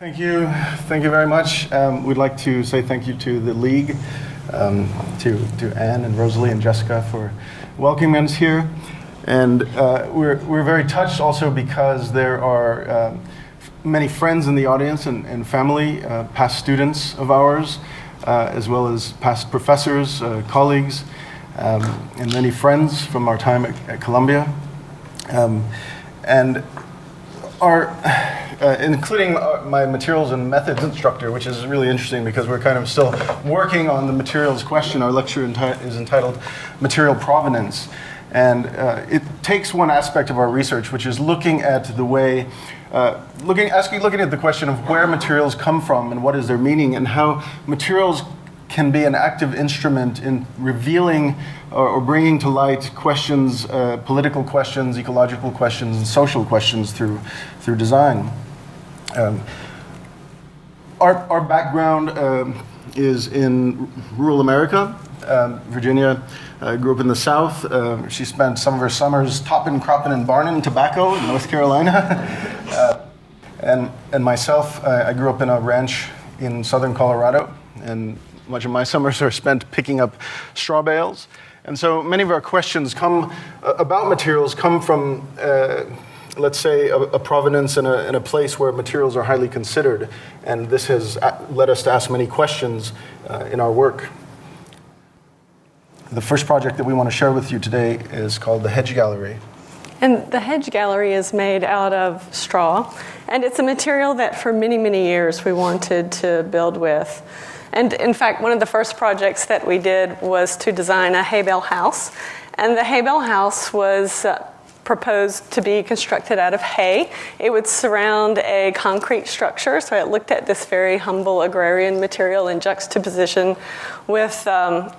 Thank you very much. We'd like to say thank you to the League, to Anne and Rosalie and Jessica for welcoming us here. And we're very touched also because there are many friends in the audience and family, past students of ours, as well as past professors, colleagues, and many friends from our time at Columbia. And our, including my materials and methods instructor, which is really interesting because we're kind of still working on the materials question. Our lecture is entitled Material Provenance. And it takes one aspect of our research, which is looking at the way, looking at the question of where materials come from and what is their meaning, and how materials can be an active instrument in revealing or bringing to light questions, political questions, ecological questions, and social questions through design. Our background is in rural America. Virginia grew up in the South. She spent some of her summers topping, cropping, and barning tobacco in North Carolina. And myself, I grew up in a ranch in southern Colorado, and much of my summers are spent picking up straw bales. And so many of our questions about materials come from, let's say, a provenance in a place where materials are highly considered. And this has led us to ask many questions in our work. The first project that we want to share with you today is called the Hedge Gallery. And the Hedge Gallery is made out of straw. And it's a material that for many, many years we wanted to build with. And in fact, one of the first projects that we did was to design a hay bale house. And the hay bale house was proposed to be constructed out of hay. It would surround a concrete structure, so it looked at this very humble agrarian material in juxtaposition with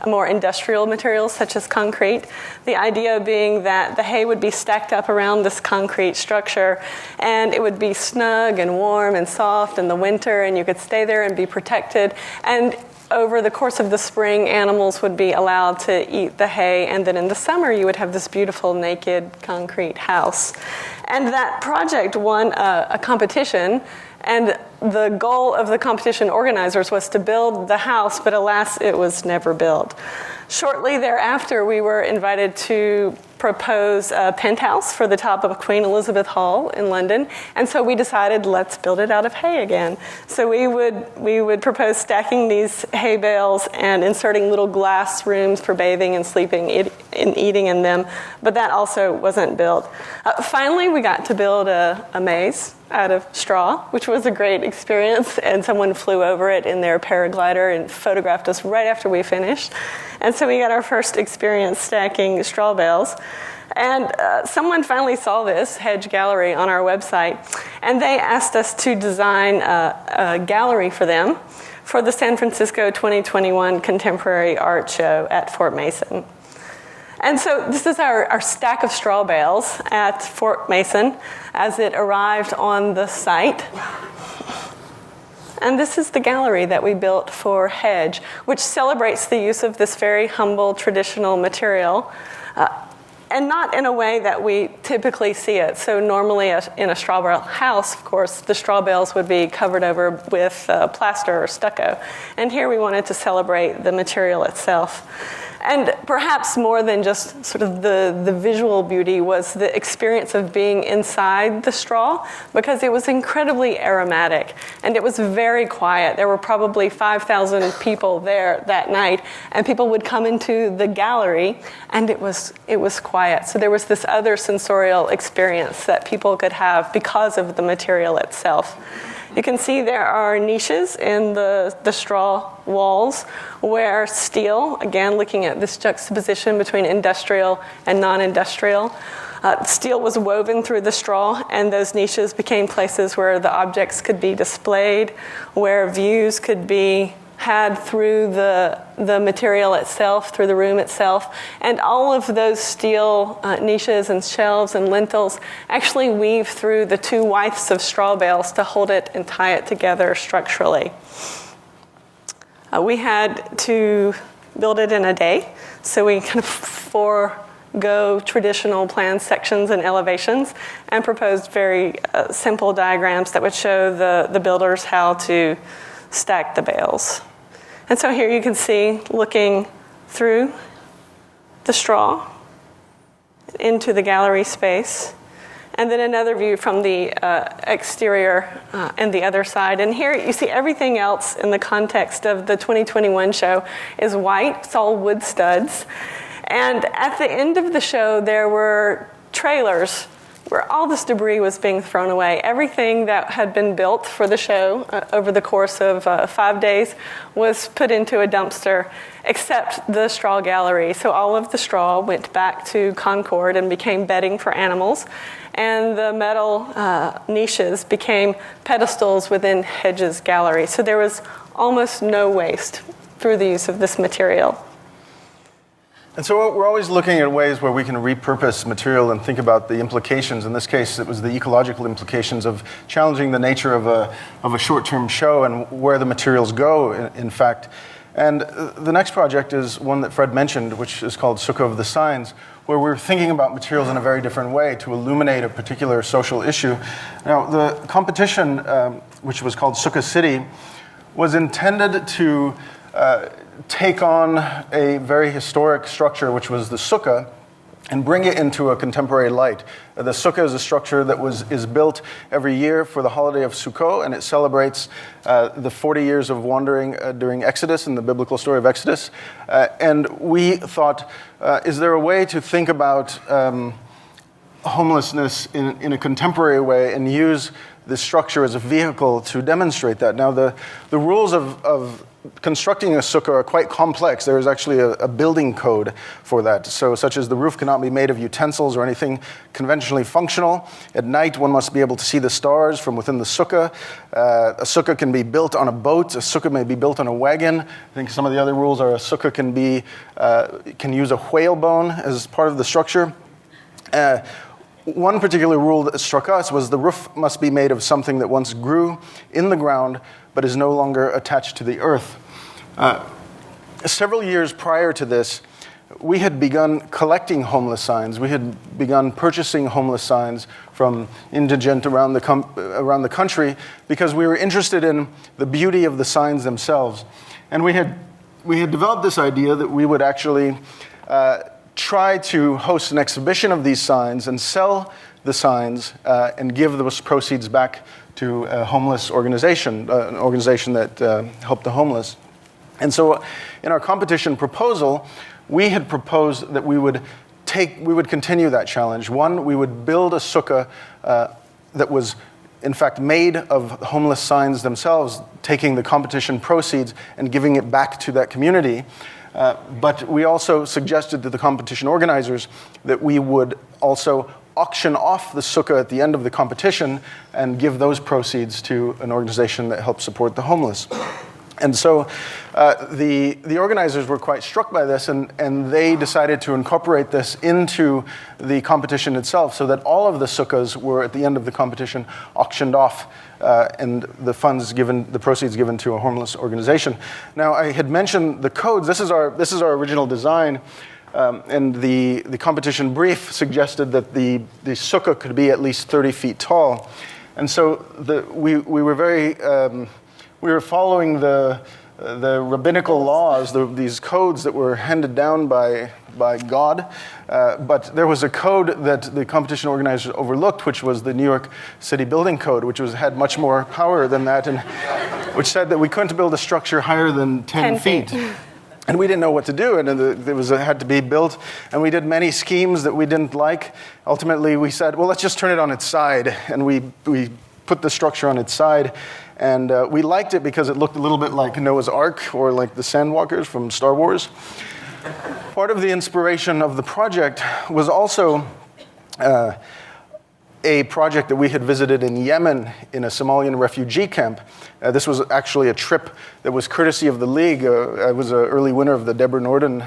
more industrial materials such as concrete. The idea being that the hay would be stacked up around this concrete structure, and it would be snug and warm and soft in the winter, and you could stay there and be protected. And over the course of the spring, animals would be allowed to eat the hay, and then in the summer you would have this beautiful naked concrete house. And that project won a competition, and the goal of the competition organizers was to build the house, but alas, it was never built. Shortly thereafter, we were invited to propose a penthouse for the top of Queen Elizabeth Hall in London, and so we decided, let's build it out of hay again. So we would propose stacking these hay bales and inserting little glass rooms for bathing and sleeping and eating in them, but that also wasn't built. Finally, we got to build a maze out of straw, which was a great experience, and someone flew over it in their paraglider and photographed us right after we finished. And so we got our first experience stacking straw bales. And someone finally saw this, Hedge Gallery, on our website, and they asked us to design a gallery for them for the San Francisco 2021 Contemporary Art Show at Fort Mason. And so this is our stack of straw bales at Fort Mason as it arrived on the site. And this is the gallery that we built for Hedge, which celebrates the use of this very humble, traditional material, and not in a way that we typically see it. So normally in a straw bale house, of course, the straw bales would be covered over with plaster or stucco. And here we wanted to celebrate the material itself. And perhaps more than just sort of the visual beauty was the experience of being inside the straw, because it was incredibly aromatic and it was very quiet. There were probably 5,000 people there that night, and people would come into the gallery and it was quiet. So there was this other sensorial experience that people could have because of the material itself. You can see there are niches in the straw walls where steel, again looking at this juxtaposition between industrial and non-industrial, steel was woven through the straw, and those niches became places where the objects could be displayed, where views could be had through the material itself, through the room itself. And all of those steel niches and shelves and lintels actually weave through the two withes of straw bales to hold it and tie it together structurally. We had to build it in a day, so we kind of go traditional plan sections and elevations, and proposed very simple diagrams that would show the builders how to stack the bales. And so here you can see, looking through the straw into the gallery space, and then another view from the exterior and the other side. And here you see everything else in the context of the 2021 show is white. It's all wood studs. And at the end of the show, there were trailers where all this debris was being thrown away. Everything that had been built for the show over the course of 5 days was put into a dumpster, except the straw gallery. So all of the straw went back to Concord and became bedding for animals. And the metal niches became pedestals within Hedge's gallery. So there was almost no waste through the use of this material. And so we're always looking at ways where we can repurpose material and think about the implications. In this case, it was the ecological implications of challenging the nature of a short-term show and where the materials go, in fact. And the next project is one that Fred mentioned, which is called Sukkah of the Signs, where we're thinking about materials in a very different way to illuminate a particular social issue. Now, the competition, which was called Sukkah City, was intended to take on a very historic structure, which was the sukkah, and bring it into a contemporary light. The sukkah is a structure that is built every year for the holiday of Sukkot, and it celebrates the 40 years of wandering during Exodus and the biblical story of Exodus. And we thought, is there a way to think about homelessness in a contemporary way and use this structure as a vehicle to demonstrate that? Now, the rules of constructing a sukkah are quite complex. There is actually a building code for that. So, such as the roof cannot be made of utensils or anything conventionally functional. At night, one must be able to see the stars from within the sukkah. A sukkah can be built on a boat. A sukkah may be built on a wagon. I think some of the other rules are a sukkah can use a whalebone as part of the structure. One particular rule that struck us was the roof must be made of something that once grew in the ground but is no longer attached to the earth. Several years prior to this, we had begun collecting homeless signs. We had begun purchasing homeless signs from indigent around the country because we were interested in the beauty of the signs themselves. And we had developed this idea that we would actually try to host an exhibition of these signs and sell the signs and give those proceeds back to a homeless organization, an organization that helped the homeless. And so in our competition proposal, we had proposed that we would continue that challenge. One, we would build a sukkah that was in fact made of homeless signs themselves, taking the competition proceeds and giving it back to that community. But we also suggested to the competition organizers that we would also auction off the sukkah at the end of the competition and give those proceeds to an organization that helps support the homeless. And so the organizers were quite struck by this, and they decided to incorporate this into the competition itself so that all of the sukkahs were, at the end of the competition, auctioned off and the proceeds given to a homeless organization. Now, I had mentioned the codes. This is our original design. And the competition brief suggested that the sukkah could be at least 30 feet tall. And so we were following the rabbinical laws, these codes that were handed down by God. But there was a code that the competition organizers overlooked, which was the New York City Building Code, which had much more power than that, and which said that we couldn't build a structure higher than 10 feet. And we didn't know what to do, and it had to be built. And we did many schemes that we didn't like. Ultimately, we said, well, let's just turn it on its side. And we put the structure on its side. And we liked it because it looked a little bit like Noah's Ark or like the Sandwalkers from Star Wars. Part of the inspiration of the project was also a project that we had visited in Yemen in a Somalian refugee camp. This was actually a trip that was courtesy of the League. I was an early winner of the Deborah Norden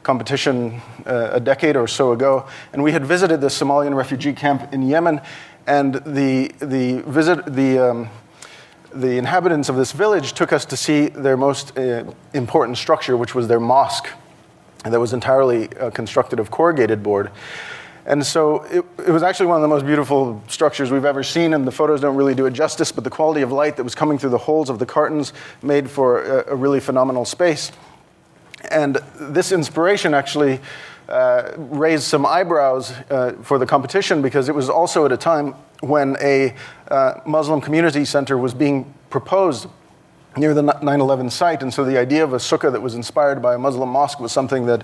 competition a decade or so ago, and we had visited the Somalian refugee camp in Yemen, and the inhabitants of this village took us to see their most important structure, which was their mosque. that was entirely constructed of corrugated board. And so it was actually one of the most beautiful structures we've ever seen, and the photos don't really do it justice, but the quality of light that was coming through the holes of the cartons made for a really phenomenal space. And this inspiration actually raised some eyebrows for the competition, because it was also at a time when a Muslim community center was being proposed near the 9/11 site. And so the idea of a sukkah that was inspired by a Muslim mosque was something that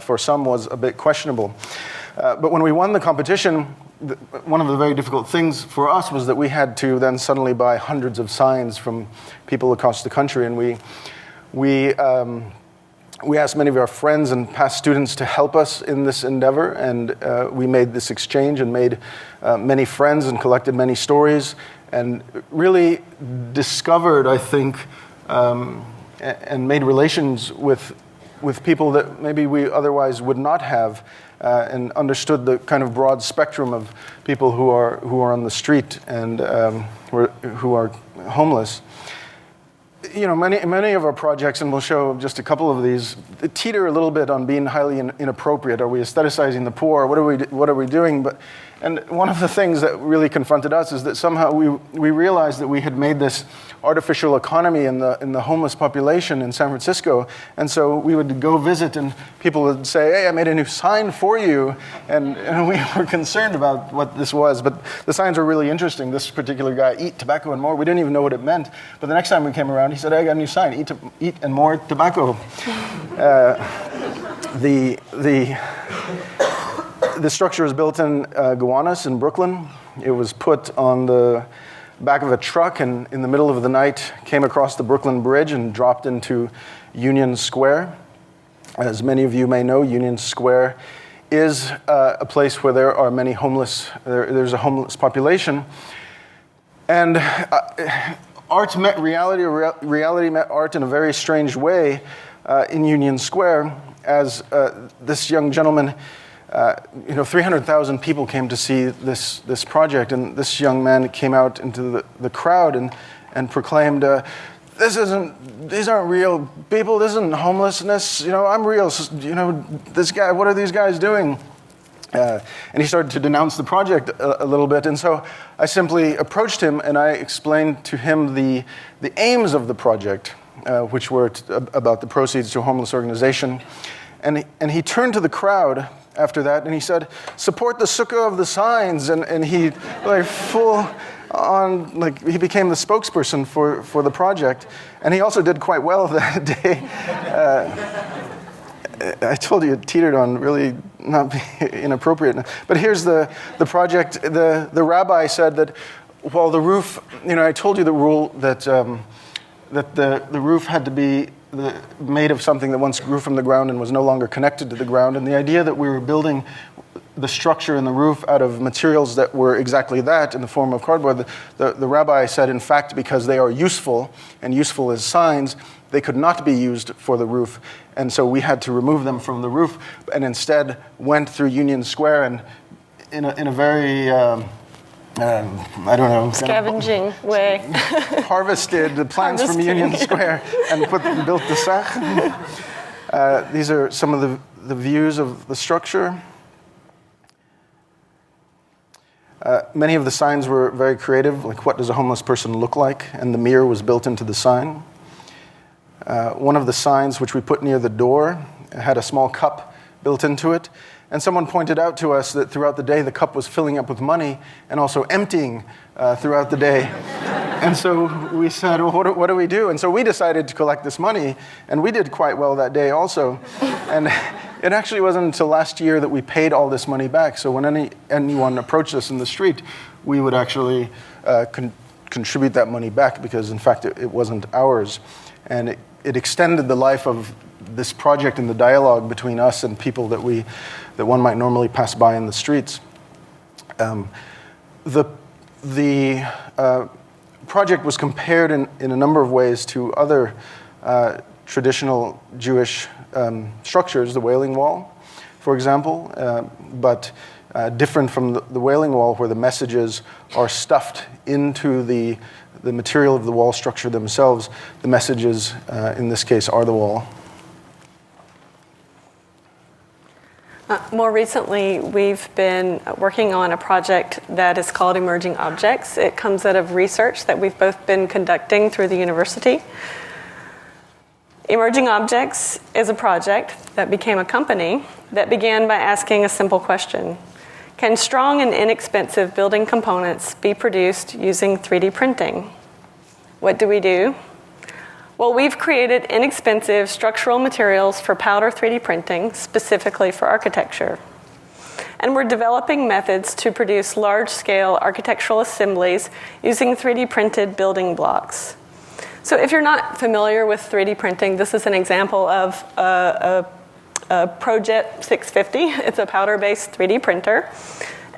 for some was a bit questionable. But when we won the competition, one of the very difficult things for us was that we had to then suddenly buy hundreds of signs from people across the country. And we asked many of our friends and past students to help us in this endeavor. And we made this exchange and made many friends and collected many stories, and really discovered, I think, and made relations with people that maybe we otherwise would not have, and understood the kind of broad spectrum of people who are on the street and who are homeless. You know, many of our projects, and we'll show just a couple of these, teeter a little bit on being highly inappropriate. Are we aestheticizing the poor? What are we doing? And one of the things that really confronted us is that somehow we realized that we had made this artificial economy in the homeless population in San Francisco. And so we would go visit, and people would say, "Hey, I made a new sign for you." And we were concerned about what this was. But the signs were really interesting. This particular guy, "Eat tobacco and more." We didn't even know what it meant. But the next time we came around, he said, "Hey, I got a new sign, eat and more tobacco." The structure is built in Gowanus in Brooklyn. It was put on the back of a truck, and in the middle of the night came across the Brooklyn Bridge and dropped into Union Square. As many of you may know, Union Square is a place where there are many homeless. There's a homeless population. And art met reality, or reality met art in a very strange way in Union Square, as this young gentleman, 300,000 people came to see this project, and this young man came out into the crowd and proclaimed, these aren't real people, this isn't homelessness, I'm real, this guy, what are these guys doing? And he started to denounce the project a little bit, and so I simply approached him and I explained to him the aims of the project, which were about the proceeds to a homeless organization. And he turned to the crowd after that, and he said, "Support the Sukkah of the signs," and he he became the spokesperson for the project, and he also did quite well that day. I told you it teetered on really not being inappropriate, but here's the project. The rabbi said that while the roof, I told you the rule that the roof had to be made of something that once grew from the ground and was no longer connected to the ground. And the idea that we were building the structure and the roof out of materials that were exactly that in the form of cardboard, the rabbi said, in fact, because they are useful, and useful as signs, they could not be used for the roof. And so we had to remove them from the roof, and instead went through Union Square and in a very... scavenging way. Harvested the plants from Union Square and built the Sach. These are some of the views of the structure. Many of the signs were very creative, like what does a homeless person look like? And the mirror was built into the sign. One of the signs, which we put near the door, had a small cup built into it. And someone pointed out to us that throughout the day, the cup was filling up with money and also emptying throughout the day. And so we said, well, what do we do? And so we decided to collect this money, and we did quite well that day also. And it actually wasn't until last year that we paid all this money back. So when anyone approached us in the street, we would actually contribute that money back, because in fact it wasn't ours. And it extended the life of this project and the dialogue between us and people that one might normally pass by in the streets. The project was compared in a number of ways to other traditional Jewish structures, the Wailing Wall, for example, but different from the Wailing Wall, where the messages are stuffed into the material of the wall structure themselves. The messages, in this case, are the wall. More recently, we've been working on a project that is called Emerging Objects. It comes out of research that we've both been conducting through the university. Emerging Objects is a project that became a company that began by asking a simple question. Can strong and inexpensive building components be produced using 3D printing? What do? Well, we've created inexpensive structural materials for powder 3D printing, specifically for architecture. And we're developing methods to produce large-scale architectural assemblies using 3D printed building blocks. So if you're not familiar with 3D printing, this is an example of a Projet 650. It's a powder-based 3D printer.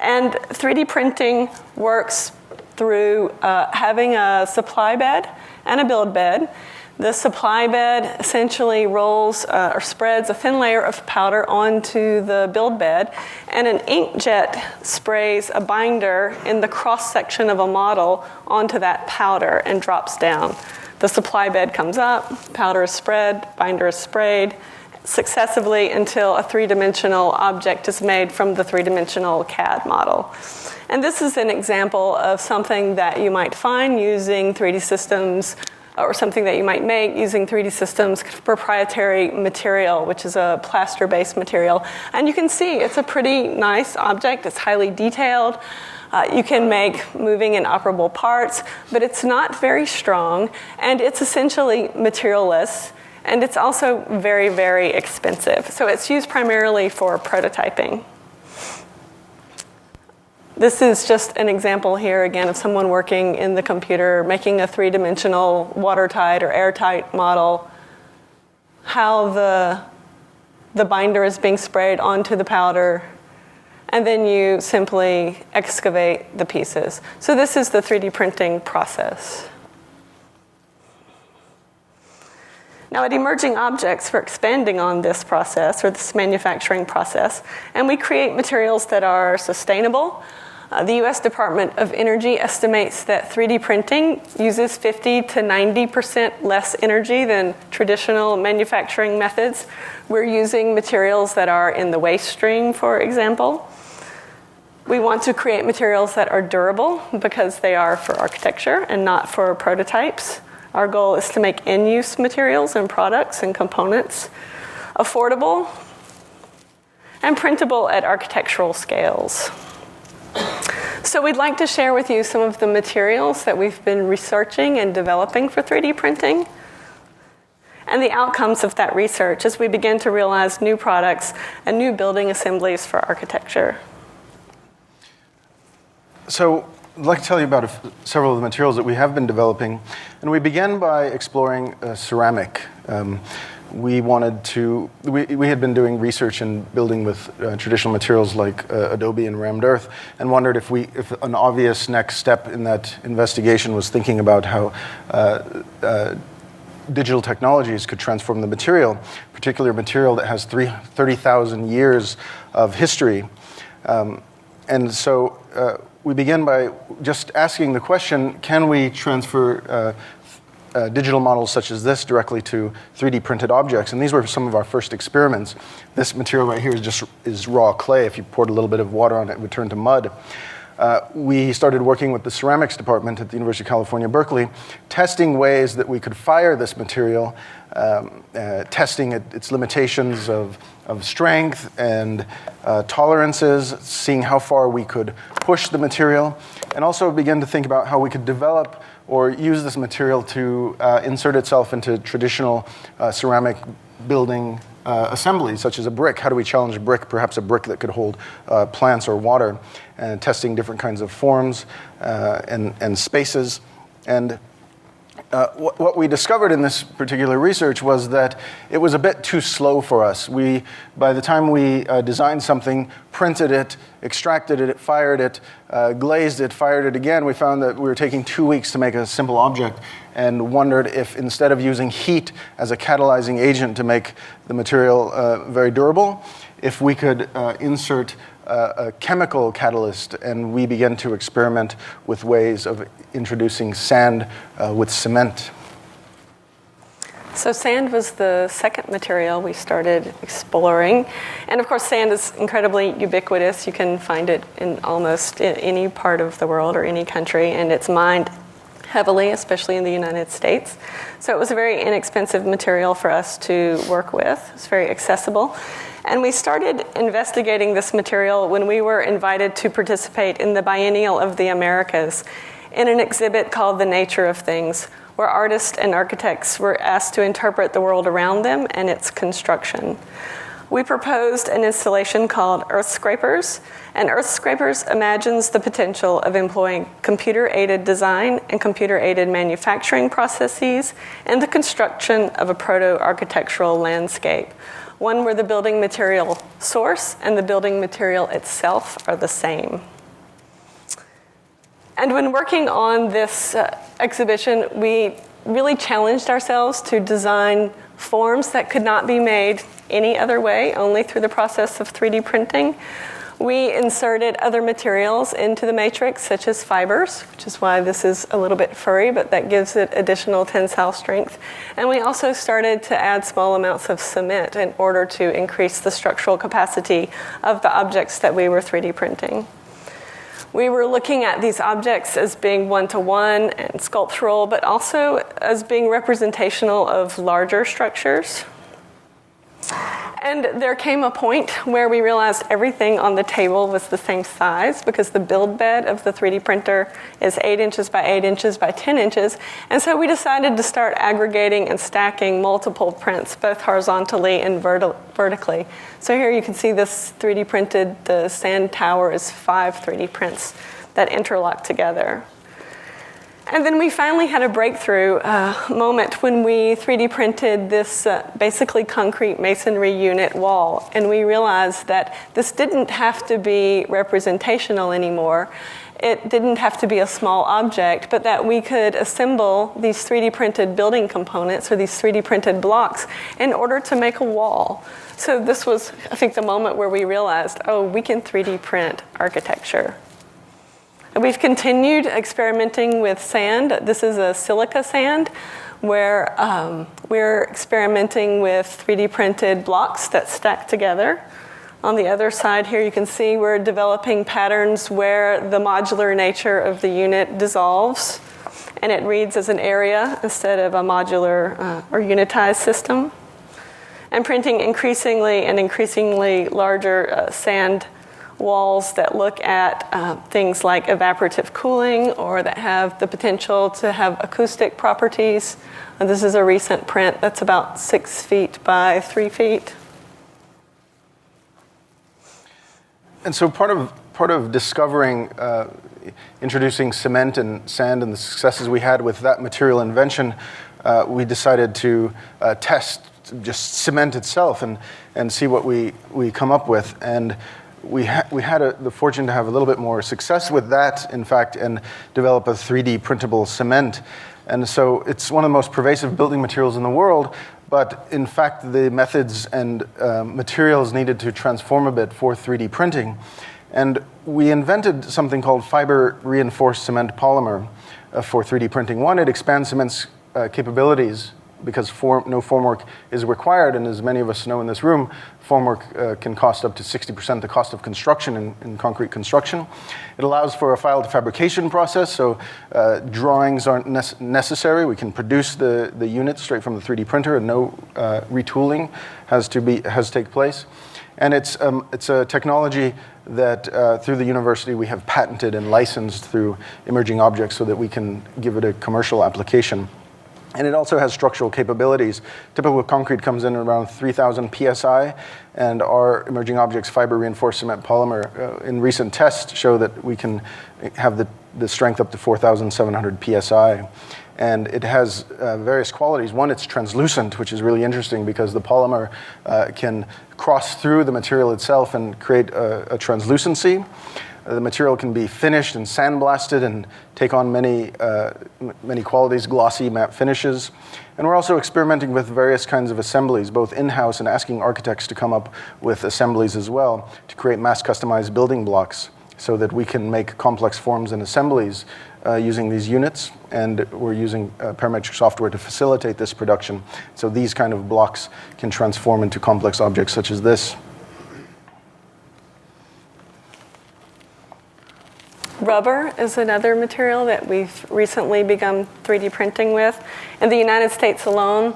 And 3D printing works through having a supply bed and a build bed. The supply bed essentially rolls or spreads a thin layer of powder onto the build bed, and an inkjet sprays a binder in the cross-section of a model onto that powder and drops down. The supply bed comes up, powder is spread, binder is sprayed successively until a three-dimensional object is made from the three-dimensional CAD model. And this is an example of something that you might find using 3D systems, or something that you might make using 3D systems proprietary material, which is a plaster-based material. And you can see it's a pretty nice object. It's highly detailed. You can make moving and operable parts, but it's not very strong, and it's essentially materialless, and it's also very, very expensive. So it's used primarily for prototyping. This is just an example here, again, of someone working in the computer, making a three-dimensional watertight or airtight model, how the binder is being sprayed onto the powder, and then you simply excavate the pieces. So this is the 3D printing process. Now at Emerging Objects, we're expanding on this process, or this manufacturing process, and we create materials that are sustainable. The U.S. Department of Energy estimates that 3D printing uses 50 to 90% less energy than traditional manufacturing methods. We're using materials that are in the waste stream, for example. We want to create materials that are durable because they are for architecture and not for prototypes. Our goal is to make in-use materials and products and components affordable and printable at architectural scales. So we'd like to share with you some of the materials that we've been researching and developing for 3D printing and the outcomes of that research as we begin to realize new products and new building assemblies for architecture. So I'd like to tell you about several of the materials that we have been developing. And we began by exploring ceramic. We had been doing research and building with traditional materials like adobe and rammed earth, and wondered if an obvious next step in that investigation was thinking about how digital technologies could transform the material, particular material that has 30,000 years of history. And so we begin by just asking the question, can we transfer digital models such as this directly to 3D printed objects? And these were some of our first experiments. This material right here is raw clay. If you poured a little bit of water on it, it would turn to mud. We started working with the ceramics department at the University of California, Berkeley, testing ways that we could fire this material, testing its limitations of strength and tolerances, seeing how far we could push the material, and also begin to think about how we could develop or use this material to insert itself into traditional ceramic building assemblies, such as a brick. How do we challenge a brick, perhaps a brick that could hold plants or water, and testing different kinds of forms and spaces. And what we discovered in this particular research was that it was a bit too slow for us. By the time we designed something, printed it, extracted it, fired it, glazed it, fired it again, we found that we were taking 2 weeks to make a simple object, and wondered if instead of using heat as a catalyzing agent to make the material very durable, if we could insert a chemical catalyst, and we began to experiment with ways of introducing sand with cement. So sand was the second material we started exploring. And of course, sand is incredibly ubiquitous. You can find it in almost any part of the world or any country, and it's mined heavily, especially in the United States. So it was a very inexpensive material for us to work with. It's very accessible. And we started investigating this material when we were invited to participate in the Biennial of the Americas in an exhibit called The Nature of Things, where artists and architects were asked to interpret the world around them and its construction. We proposed an installation called Earth Scrapers, and Earth Scrapers imagines the potential of employing computer-aided design and computer-aided manufacturing processes in the construction of a proto-architectural landscape, one where the building material source and the building material itself are the same. And when working on this exhibition, we really challenged ourselves to design forms that could not be made any other way, only through the process of 3D printing. We inserted other materials into the matrix, such as fibers, which is why this is a little bit furry, but that gives it additional tensile strength. And we also started to add small amounts of cement in order to increase the structural capacity of the objects that we were 3D printing. We were looking at these objects as being one-to-one and sculptural, but also as being representational of larger structures. And there came a point where we realized everything on the table was the same size, because the build bed of the 3D printer is 8 inches by 8 inches by 10 inches. And so we decided to start aggregating and stacking multiple prints, both horizontally and vertically. So here you can see this 3D printed, the sand tower is 5 3D prints that interlock together. And then we finally had a breakthrough moment when we 3D printed this basically concrete masonry unit wall. And we realized that this didn't have to be representational anymore. It didn't have to be a small object, but that we could assemble these 3D printed building components or these 3D printed blocks in order to make a wall. So this was, I think, the moment where we realized, oh, we can 3D print architecture. We've continued experimenting with sand. This is a silica sand where we're experimenting with 3D printed blocks that stack together. On the other side here, you can see we're developing patterns where the modular nature of the unit dissolves and it reads as an area instead of a modular or unitized system. And printing increasingly larger sand walls that look at things like evaporative cooling or that have the potential to have acoustic properties. And this is a recent print that's about 6 feet by 3 feet. And so part of discovering, introducing cement and sand and the successes we had with that material invention, we decided to test just cement itself and see what we come up with. And we had the fortune to have a little bit more success with that, in fact, and develop a 3D printable cement. And so it's one of the most pervasive building materials in the world, but in fact, the methods and materials needed to transform a bit for 3D printing. And we invented something called fiber-reinforced cement polymer for 3D printing. One, it expands cement's capabilities because no formwork is required, and as many of us know in this room, formwork can cost up to 60% the cost of construction in concrete construction. It allows for a file to fabrication process, so drawings aren't necessary. We can produce the unit straight from the 3D printer, and no retooling has to take place. And it's a technology that through the university we have patented and licensed through emerging objects so that we can give it a commercial application. And it also has structural capabilities. Typical concrete comes in around 3,000 psi, and our emerging objects fiber-reinforced cement polymer in recent tests show that we can have the strength up to 4,700 psi. And it has various qualities. One, it's translucent, which is really interesting because the polymer can cross through the material itself and create a translucency. The material can be finished and sandblasted and take on many qualities, glossy matte finishes. And we're also experimenting with various kinds of assemblies, both in-house and asking architects to come up with assemblies as well to create mass customized building blocks so that we can make complex forms and assemblies using these units, and we're using parametric software to facilitate this production. So these kind of blocks can transform into complex objects such as this. Rubber is another material that we've recently begun 3D printing with. In the United States alone,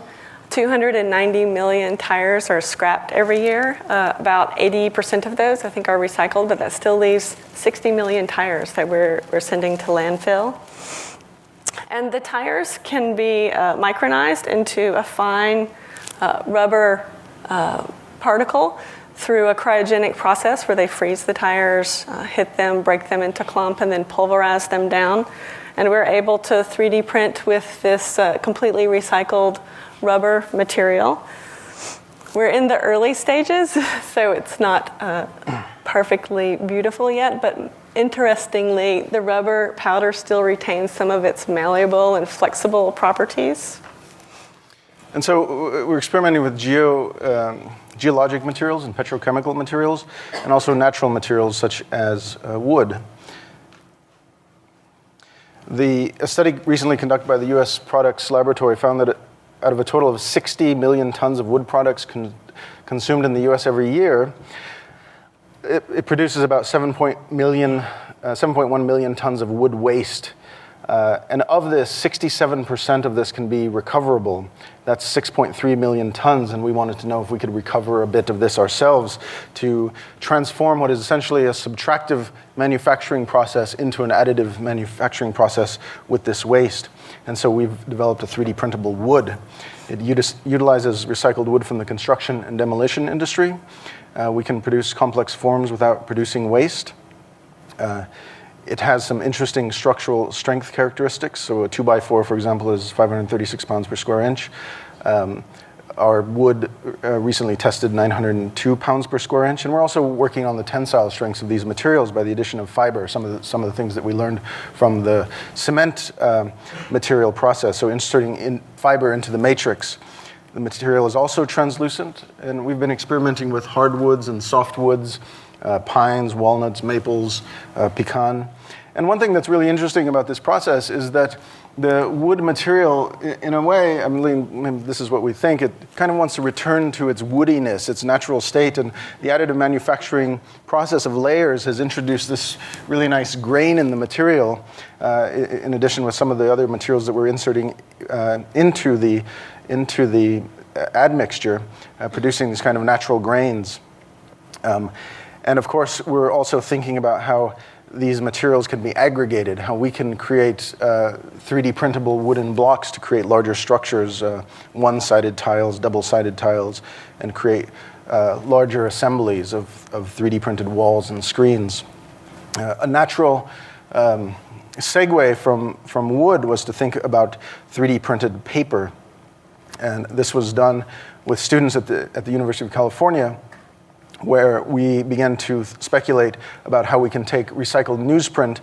290 million tires are scrapped every year. About 80% of those, I think, are recycled, but that still leaves 60 million tires that we're sending to landfill. And the tires can be micronized into a fine rubber particle through a cryogenic process where they freeze the tires, hit them, break them into clump, and then pulverize them down. And we're able to 3D print with this completely recycled rubber material. We're in the early stages, so it's not perfectly beautiful yet, but interestingly, the rubber powder still retains some of its malleable and flexible properties. And so we're experimenting with geologic materials and petrochemical materials, and also natural materials such as wood. A study recently conducted by the U.S. Products Laboratory found that out of a total of 60 million tons of wood products consumed in the U.S. every year, it produces about 7.1 million tons of wood waste. And of this, 67% of this can be recoverable. That's 6.3 million tons, and we wanted to know if we could recover a bit of this ourselves to transform what is essentially a subtractive manufacturing process into an additive manufacturing process with this waste. And so we've developed a 3D printable wood. It utilizes recycled wood from the construction and demolition industry. We can produce complex forms without producing waste. It has some interesting structural strength characteristics. So a 2x4, for example, is 536 pounds per square inch. Our wood recently tested 902 pounds per square inch. And we're also working on the tensile strengths of these materials by the addition of fiber, some of the things that we learned from the cement material process. So inserting fiber into the matrix. The material is also translucent. And we've been experimenting with hardwoods and softwoods, pines, walnuts, maples, pecan. And one thing that's really interesting about this process is that the wood material, in a way, I mean, this is what we think, it kind of wants to return to its woodiness, its natural state, and the additive manufacturing process of layers has introduced this really nice grain in the material, in addition with some of the other materials that we're inserting into the admixture, producing these kind of natural grains. And of course, we're also thinking about how these materials can be aggregated, how we can create 3D printable wooden blocks to create larger structures, one-sided tiles, double-sided tiles, and create larger assemblies of 3D printed walls and screens. A natural segue from wood was to think about 3D printed paper. And this was done with students at the University of California, where we began to speculate about how we can take recycled newsprint,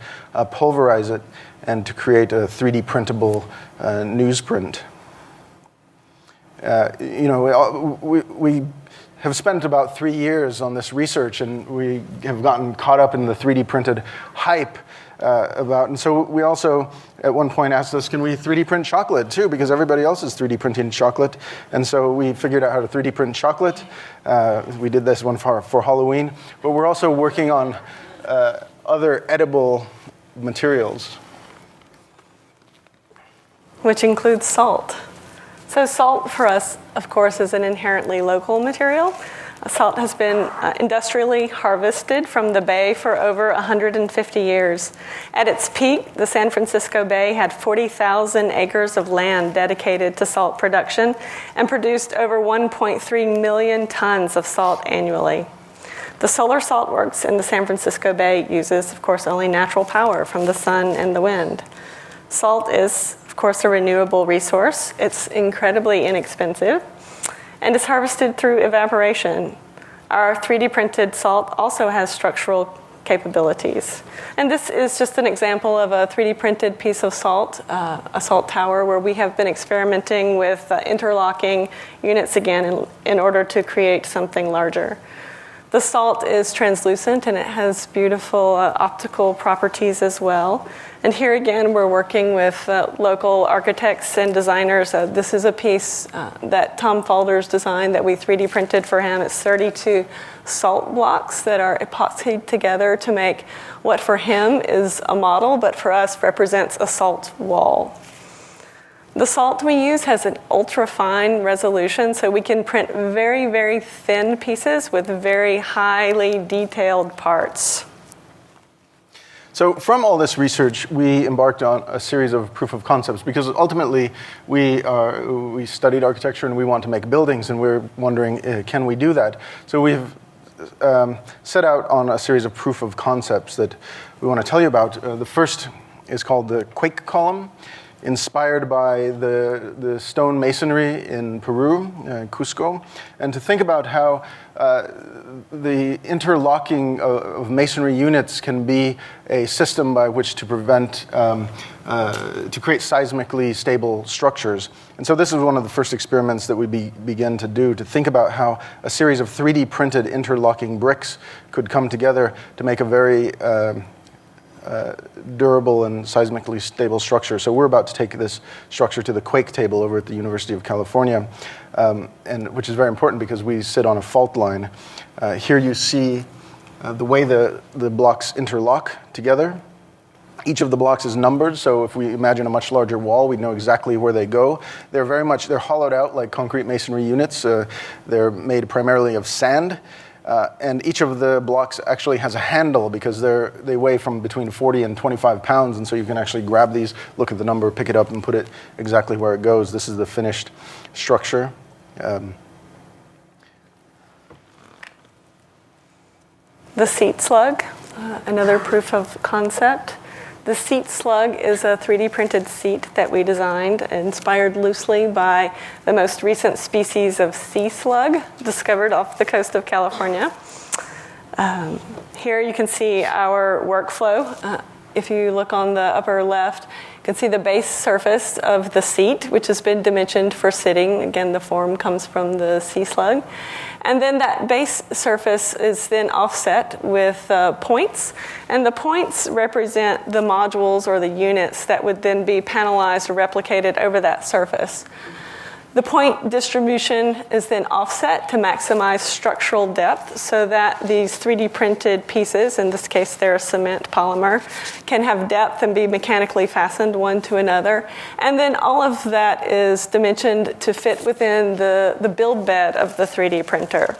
pulverize it, and to create a 3D printable newsprint. We have spent about 3 years on this research, and we have gotten caught up in the 3D printed hype and so we also, at one point, asked us, can we 3D print chocolate too? Because everybody else is 3D printing chocolate. And so we figured out how to 3D print chocolate. We did this one for Halloween. But we're also working on other edible materials. Which includes salt. So salt for us, of course, is an inherently local material. Salt has been industrially harvested from the bay for over 150 years. At its peak, the San Francisco Bay had 40,000 acres of land dedicated to salt production and produced over 1.3 million tons of salt annually. The Solar Salt Works in the San Francisco Bay uses, of course, only natural power from the sun and the wind. Salt is, of course, a renewable resource. It's incredibly inexpensive. And it's harvested through evaporation. Our 3D printed salt also has structural capabilities. And this is just an example of a 3D printed piece of salt, a salt tower, where we have been experimenting with interlocking units again in order to create something larger. The salt is translucent and it has beautiful optical properties as well. And here again, we're working with local architects and designers. This is a piece that Tom Falder's designed that we 3D printed for him. It's 32 salt blocks that are epoxied together to make what for him is a model, but for us represents a salt wall. The salt we use has an ultra-fine resolution, so we can print very, very thin pieces with very highly detailed parts. So from all this research, we embarked on a series of proof of concepts because ultimately we studied architecture and we want to make buildings, and we're wondering, can we do that? So we've set out on a series of proof of concepts that we want to tell you about. The first is called the quake column, inspired by the stone masonry in Peru, Cusco, and to think about how the interlocking of masonry units can be a system by which to prevent, to create seismically stable structures. And so this is one of the first experiments that we begin to do, to think about how a series of 3D printed interlocking bricks could come together to make a very durable and seismically stable structure. So we're about to take this structure to the quake table over at the University of California, and which is very important because we sit on a fault line. Here you see the way the blocks interlock together. Each of the blocks is numbered, so if we imagine a much larger wall, we know exactly where they go. They're hollowed out like concrete masonry units. They're made primarily of sand. And each of the blocks actually has a handle because they weigh from between 40 and 25 pounds, and so you can actually grab these, look at the number, pick it up, and put it exactly where it goes. This is the finished structure. The seat slug, another proof of concept. The seat slug is a 3D printed seat that we designed, inspired loosely by the most recent species of sea slug discovered off the coast of California. Here you can see our workflow. If you look on the upper left, you can see the base surface of the seat, which has been dimensioned for sitting. Again, the form comes from the sea slug. And then that base surface is then offset with points. And the points represent the modules or the units that would then be panelized or replicated over that surface. The point distribution is then offset to maximize structural depth so that these 3D printed pieces, in this case they're a cement polymer, can have depth and be mechanically fastened one to another. And then all of that is dimensioned to fit within the build bed of the 3D printer.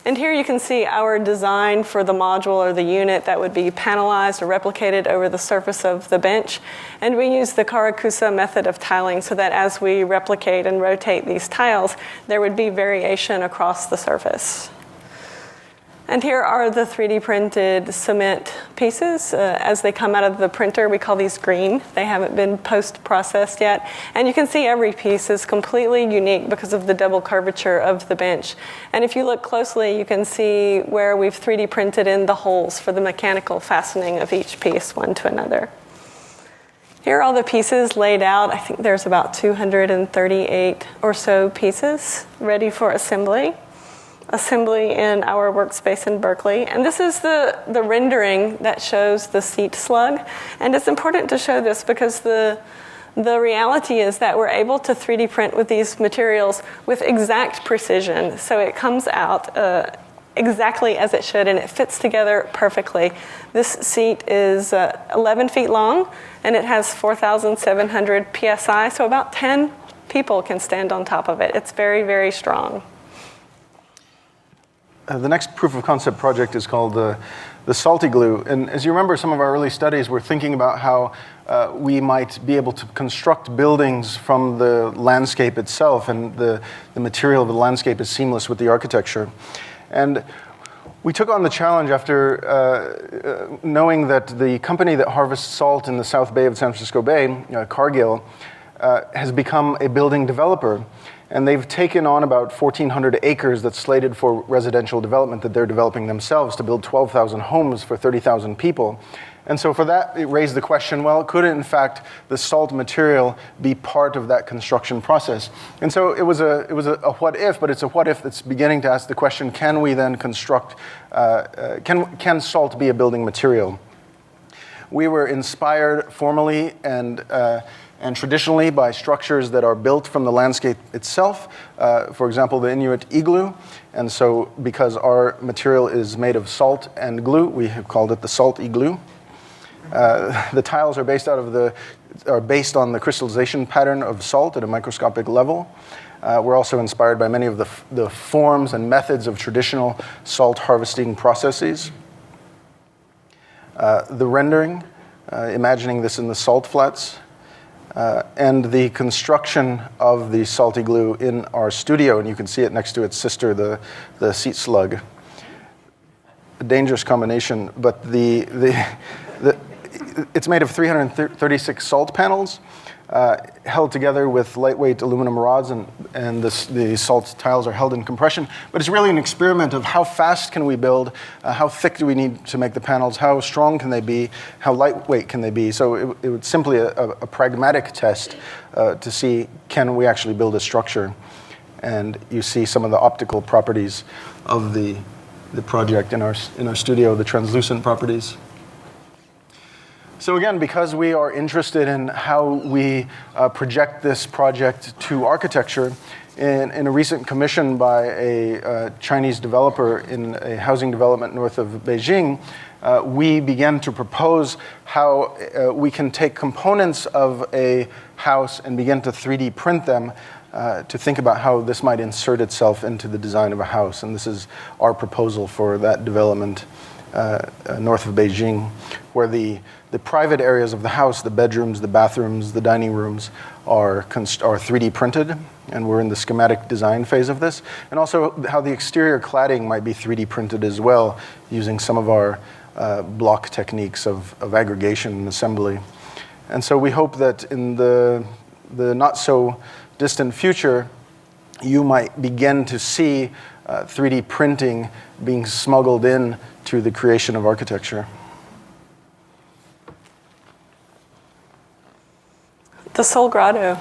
And here you can see our design for the module or the unit that would be panelized or replicated over the surface of the bench. And we use the Karakusa method of tiling so that as we replicate and rotate these tiles, there would be variation across the surface. And here are the 3D printed cement pieces. As they come out of the printer, we call these green. They haven't been post-processed yet. And you can see every piece is completely unique because of the double curvature of the bench. And if you look closely, you can see where we've 3D printed in the holes for the mechanical fastening of each piece one to another. Here are all the pieces laid out. I think there's about 238 or so pieces ready for assembly in our workspace in Berkeley. And this is the rendering that shows the seat slug. And it's important to show this because the reality is that we're able to 3D print with these materials with exact precision. So it comes out exactly as it should, and it fits together perfectly. This seat is 11 feet long, and it has 4,700 PSI, so about 10 people can stand on top of it. It's very, very strong. The next proof of concept project is called the salty glue. And as you remember, some of our early studies were thinking about how we might be able to construct buildings from the landscape itself, and the material of the landscape is seamless with the architecture. And we took on the challenge after knowing that the company that harvests salt in the South Bay of San Francisco Bay, Cargill, has become a building developer. And they've taken on about 1,400 acres that's slated for residential development that they're developing themselves to build 12,000 homes for 30,000 people. And so for that, it raised the question, well, could in fact the salt material be part of that construction process? And so it was a what if, but it's a what if that's beginning to ask the question, can we then construct, can salt be a building material? We were inspired formally and traditionally by structures that are built from the landscape itself. For example, the Inuit igloo. And so because our material is made of salt and glue, we have called it the salt igloo. The tiles are based on the crystallization pattern of salt at a microscopic level. We're also inspired by many of the forms and methods of traditional salt harvesting processes. The rendering, imagining this in the salt flats, and the construction of the salt igloo in our studio, and you can see it next to its sister, the seat slug. A dangerous combination, but it's made of 336 salt panels, held together with lightweight aluminum rods, and the salt tiles are held in compression. But it's really an experiment of how fast can we build, how thick do we need to make the panels, how strong can they be, how lightweight can they be. So it was simply a pragmatic test to see, can we actually build a structure? And you see some of the optical properties of the project in our studio, the translucent properties. So again, because we are interested in how we project this project to architecture, in a recent commission by a Chinese developer in a housing development north of Beijing, we began to propose how we can take components of a house and begin to 3D print them to think about how this might insert itself into the design of a house. And this is our proposal for that development north of Beijing, where the private areas of the house, the bedrooms, the bathrooms, the dining rooms, are 3D printed, and we're in the schematic design phase of this. And also how the exterior cladding might be 3D printed as well, using some of our block techniques of aggregation and assembly. And so we hope that in the not so distant future, you might begin to see 3D printing being smuggled in to the creation of architecture. The Soul Grotto.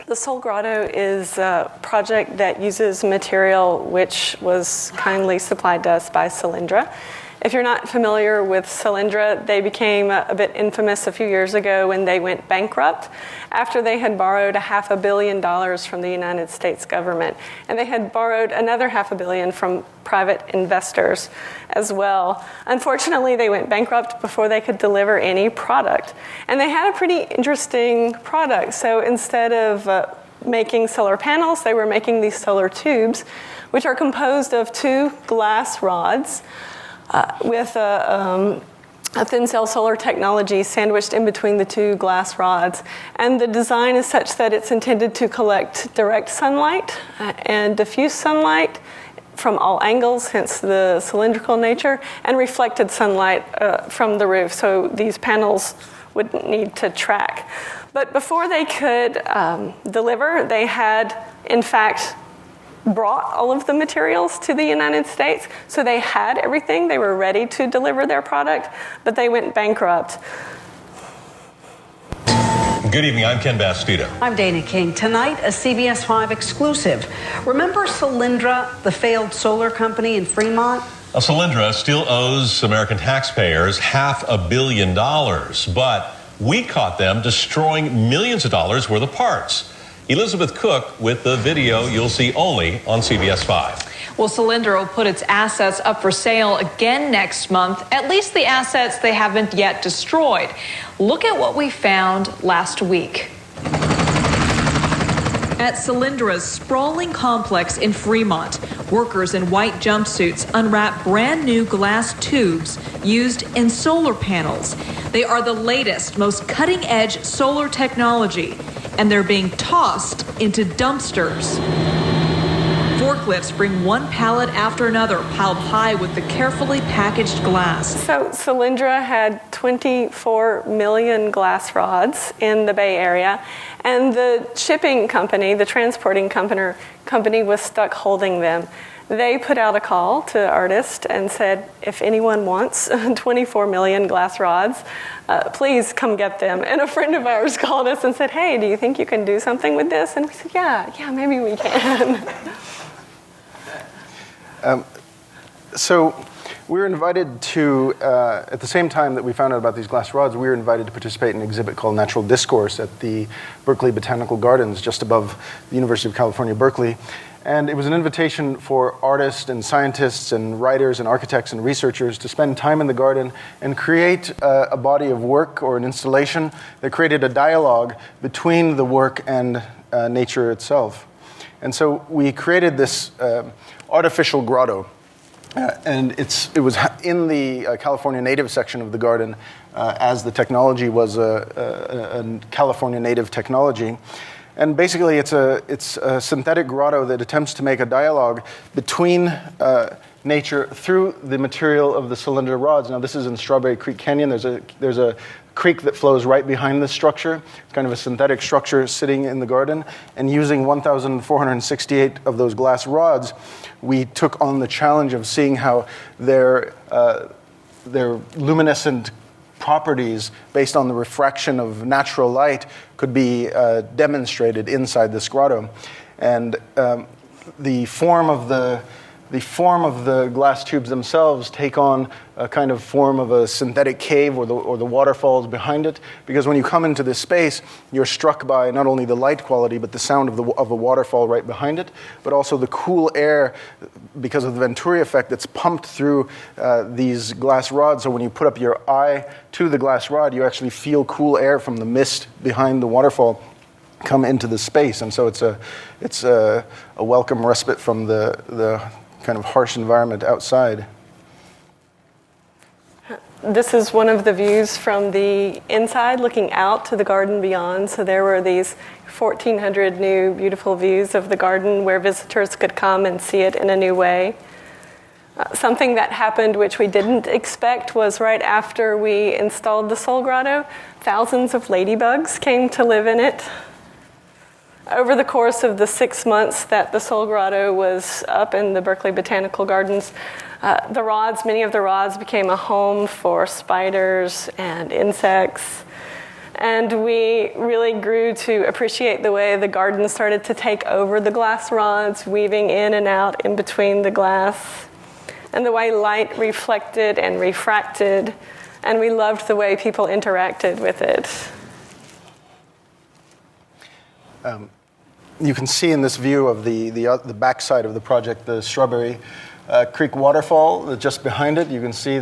The Soul Grotto is a project that uses material which was kindly supplied to us by Solyndra. If you're not familiar with Solyndra, they became a bit infamous a few years ago when they went bankrupt after they had borrowed $500 million from the United States government. And they had borrowed another $500 million from private investors as well. Unfortunately, they went bankrupt before they could deliver any product. And they had a pretty interesting product. So instead of making solar panels, they were making these solar tubes, which are composed of two glass rods with a thin cell solar technology sandwiched in between the two glass rods. And the design is such that it's intended to collect direct sunlight and diffuse sunlight from all angles, hence the cylindrical nature, and reflected sunlight from the roof. So these panels wouldn't need to track. But before they could deliver, they had, in fact, brought all of the materials to the United States. So they had everything. They were ready to deliver their product, but they went bankrupt. Good evening, I'm Ken Bastido. I'm Dana King. Tonight, a CBS 5 exclusive. Remember Solyndra, the failed solar company in Fremont? Solyndra still owes American taxpayers $500 million, but we caught them destroying millions of dollars worth of parts. Elizabeth Cook with the video you'll see only on CBS 5. Well, Solyndra will put its assets up for sale again next month, at least the assets they haven't yet destroyed. Look at what we found last week. At Solyndra's sprawling complex in Fremont, workers in white jumpsuits unwrap brand new glass tubes used in solar panels. They are the latest, most cutting-edge solar technology, and they're being tossed into dumpsters. Forklifts bring one pallet after another piled high with the carefully packaged glass. So Solyndra had 24 million glass rods in the Bay Area, and the shipping company, the transporting company was stuck holding them. they put out a call to artists and said, if anyone wants 24 million glass rods, please come get them. And a friend of ours called us and said, hey, do you think you can do something with this? And we said, yeah, maybe we can. So we were invited to, at the same time that we found out about these glass rods, we were invited to participate in an exhibit called Natural Discourse at the Berkeley Botanical Gardens, just above the University of California, Berkeley. And it was an invitation for artists and scientists and writers and architects and researchers to spend time in the garden and create a body of work or an installation that created a dialogue between the work and nature itself. And so we created this artificial grotto. And it was in the California native section of the garden, as the technology was a California native technology. And basically, it's a synthetic grotto that attempts to make a dialogue between nature through the material of the Solyndra rods. Now, this is in Strawberry Creek Canyon. There's a creek that flows right behind this structure. It's kind of a synthetic structure sitting in the garden. And using 1,468 of those glass rods, we took on the challenge of seeing how their luminescent properties based on the refraction of natural light could be demonstrated inside this grotto. And the form of the glass tubes themselves take on a kind of form of a synthetic cave or the waterfalls behind it, because when you come into this space, you're struck by not only the light quality, but the sound of the waterfall right behind it, but also the cool air because of the Venturi effect that's pumped through these glass rods. So when you put up your eye to the glass rod, you actually feel cool air from the mist behind the waterfall come into the space. And so it's a welcome respite from the kind of harsh environment outside. This is one of the views from the inside, looking out to the garden beyond. So there were these 1,400 new beautiful views of the garden where visitors could come and see it in a new way. Something that happened which we didn't expect was right after we installed the Soul Grotto, thousands of ladybugs came to live in it. Over the course of the 6 months that the Soul Grotto was up in the Berkeley Botanical Gardens, many of the rods became a home for spiders and insects. And we really grew to appreciate the way the garden started to take over the glass rods, weaving in and out in between the glass, and the way light reflected and refracted. And we loved the way people interacted with it. You can see in this view of the backside of the project, the Strawberry Creek Waterfall, just behind it. You can see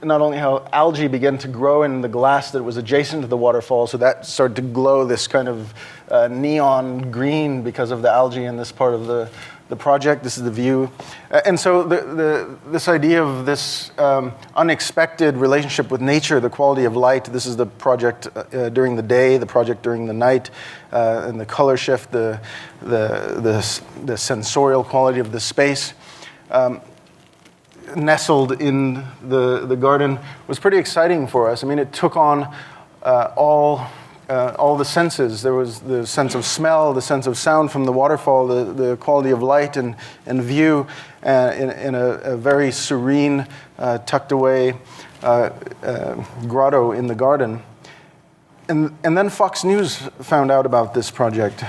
not only how algae began to grow in the glass that was adjacent to the waterfall, so that started to glow this kind of neon green because of the algae in this part of the project. This is the view. And so this idea of this unexpected relationship with nature, the quality of light, this is the project during the day, the project during the night, and the color shift, the sensorial quality of the space. Nestled in the garden was pretty exciting for us. I mean, it took on all the senses. There was the sense of smell, the sense of sound from the waterfall, the quality of light and view in a very serene, tucked away grotto in the garden. And then Fox News found out about this project.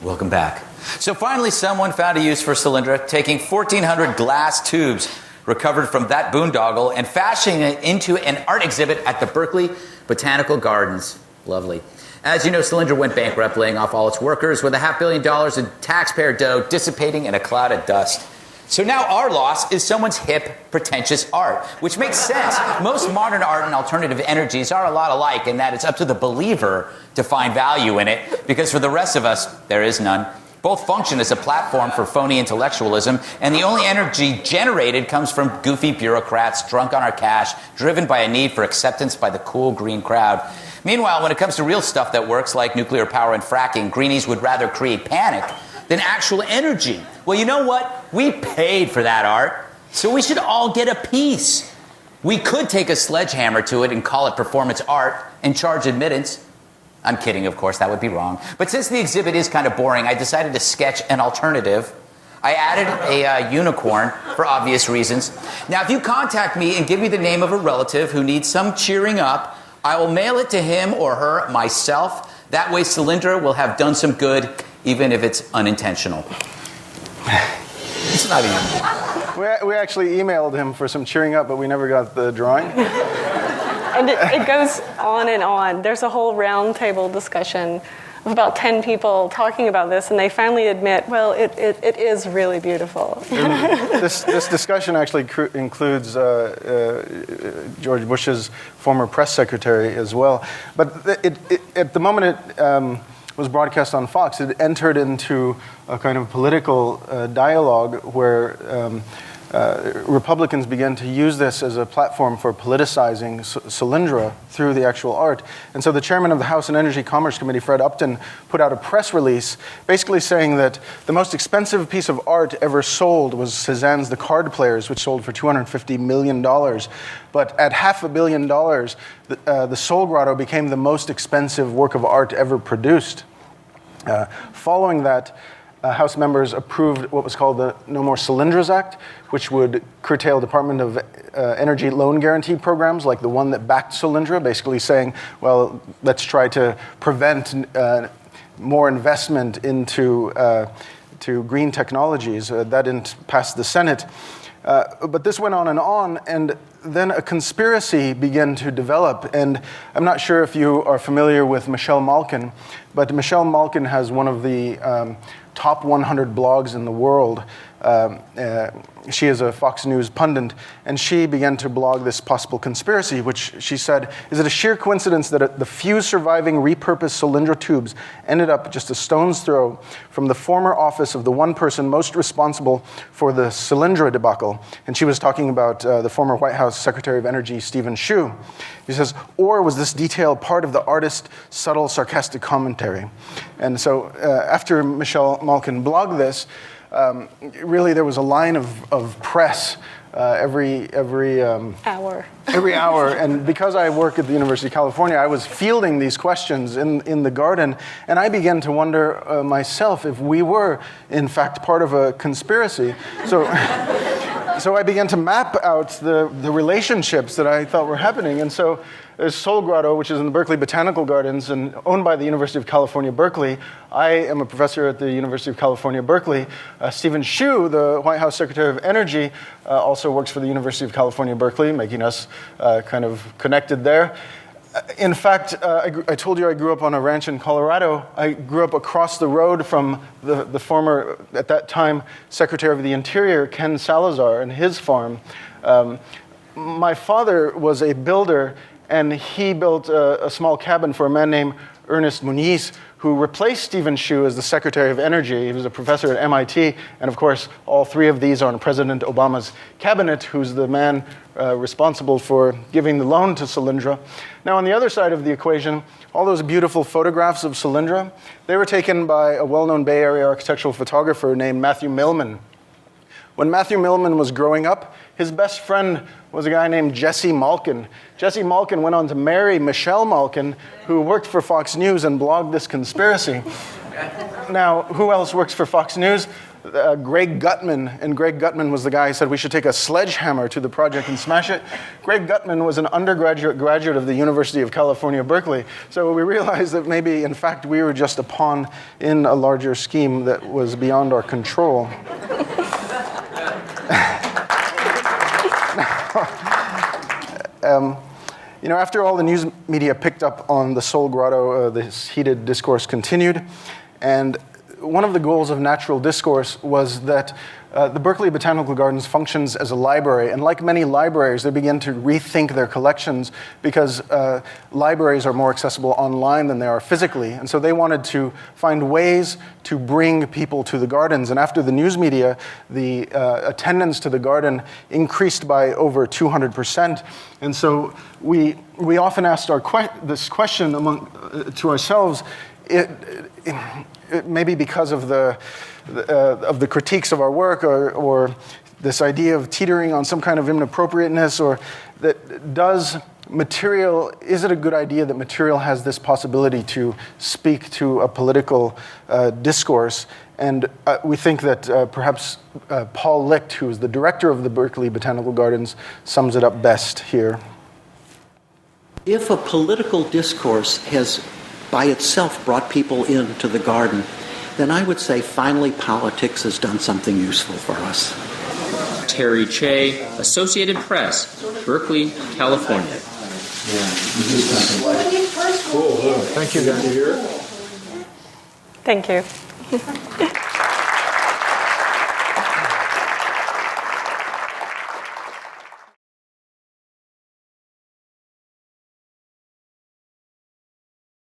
Welcome back. So finally, someone found a use for Solyndra, taking 1,400 glass tubes recovered from that boondoggle and fashioning it into an art exhibit at the Berkeley Botanical Gardens. Lovely. As you know, Solyndra went bankrupt, laying off all its workers with $500 million in taxpayer dough dissipating in a cloud of dust. So now our loss is someone's hip, pretentious art, which makes sense. Most modern art and alternative energies are a lot alike in that it's up to the believer to find value in it, because for the rest of us, there is none. Both function as a platform for phony intellectualism, and the only energy generated comes from goofy bureaucrats drunk on our cash, driven by a need for acceptance by the cool green crowd. Meanwhile, when it comes to real stuff that works, like nuclear power and fracking, greenies would rather create panic than actual energy. Well, you know what? We paid for that art, so we should all get a piece. We could take a sledgehammer to it and call it performance art and charge admittance. I'm kidding, of course, that would be wrong. But since the exhibit is kind of boring, I decided to sketch an alternative. I added a unicorn for obvious reasons. Now, if you contact me and give me the name of a relative who needs some cheering up, I will mail it to him or her myself. That way, Solyndra will have done some good, even if it's unintentional. It's not even. We actually emailed him for some cheering up, but we never got the drawing. And it goes on and on. There's a whole roundtable discussion of about 10 people talking about this, and they finally admit, well, it is really beautiful. This discussion actually includes George Bush's former press secretary as well. But at the moment it was broadcast on Fox, it entered into a kind of political dialogue where Republicans began to use this as a platform for politicizing Solyndra through the actual art. And so the chairman of the House and Energy Commerce Committee, Fred Upton, put out a press release basically saying that the most expensive piece of art ever sold was Cézanne's The Card Players, which sold for $250 million. But at $500 million, the Soul Grotto became the most expensive work of art ever produced. Following that, House members approved what was called the No More Solyndras Act, which would curtail Department of Energy loan guarantee programs like the one that backed Solyndra, basically saying, well, let's try to prevent more investment into to green technologies. That didn't pass the Senate. But this went on, and then a conspiracy began to develop. And I'm not sure if you are familiar with Michelle Malkin, but Michelle Malkin has one of the top 100 blogs in the world. She is a Fox News pundit, and she began to blog this possible conspiracy, which she said, is it a sheer coincidence that the few surviving repurposed Solyndra tubes ended up just a stone's throw from the former office of the one person most responsible for the Solyndra debacle? And she was talking about the former White House Secretary of Energy, Stephen Chu. He says, or was this detail part of the artist's subtle, sarcastic commentary? And so after Michelle Malkin blogged this, really there was a line of press every Hour. Every hour. And because I work at the University of California, I was fielding these questions in the garden, and I began to wonder myself if we were, in fact, part of a conspiracy. So I began to map out the relationships that I thought were happening. And so there's Soul Grotto, which is in the Berkeley Botanical Gardens and owned by the University of California, Berkeley. I am a professor at the University of California, Berkeley. Stephen Chu, the White House Secretary of Energy, also works for the University of California, Berkeley, making us kind of connected there. In fact, I told you I grew up on a ranch in Colorado. I grew up across the road from the former, at that time, Secretary of the Interior, Ken Salazar, and his farm. My father was a builder, and he built a small cabin for a man named Ernest Muniz, who replaced Stephen Chu as the Secretary of Energy. He was a professor at MIT, and of course, all three of these are in President Obama's cabinet, who's the man responsible for giving the loan to Solyndra. Now, on the other side of the equation, all those beautiful photographs of Solyndra, they were taken by a well-known Bay Area architectural photographer named Matthew Millman. When Matthew Millman was growing up, his best friend was a guy named Jesse Malkin. Jesse Malkin went on to marry Michelle Malkin, who worked for Fox News and blogged this conspiracy. Now, who else works for Fox News? Greg Gutman, and Greg Gutman was the guy who said we should take a sledgehammer to the project and smash it. Greg Gutman was an graduate of the University of California, Berkeley. So we realized that maybe, in fact, we were just a pawn in a larger scheme that was beyond our control. After all the news media picked up on the Soul Grotto, this heated discourse continued. And one of the goals of natural discourse was that the Berkeley Botanical Gardens functions as a library. And like many libraries, they begin to rethink their collections because libraries are more accessible online than they are physically. And so they wanted to find ways to bring people to the gardens. And after the news media, the attendance to the garden increased by over 200%. And so we often asked this question to ourselves, maybe because of the critiques of our work, or this idea of teetering on some kind of inappropriateness, or that does material, is it a good idea that material has this possibility to speak to a political discourse? And we think that perhaps Paul Licht, who is the director of the Berkeley Botanical Gardens, sums it up best here. If a political discourse has by itself brought people into the garden, then I would say finally politics has done something useful for us. Terry Che, Associated Press, Berkeley, California. Cool. Thank you, guys. Thank you.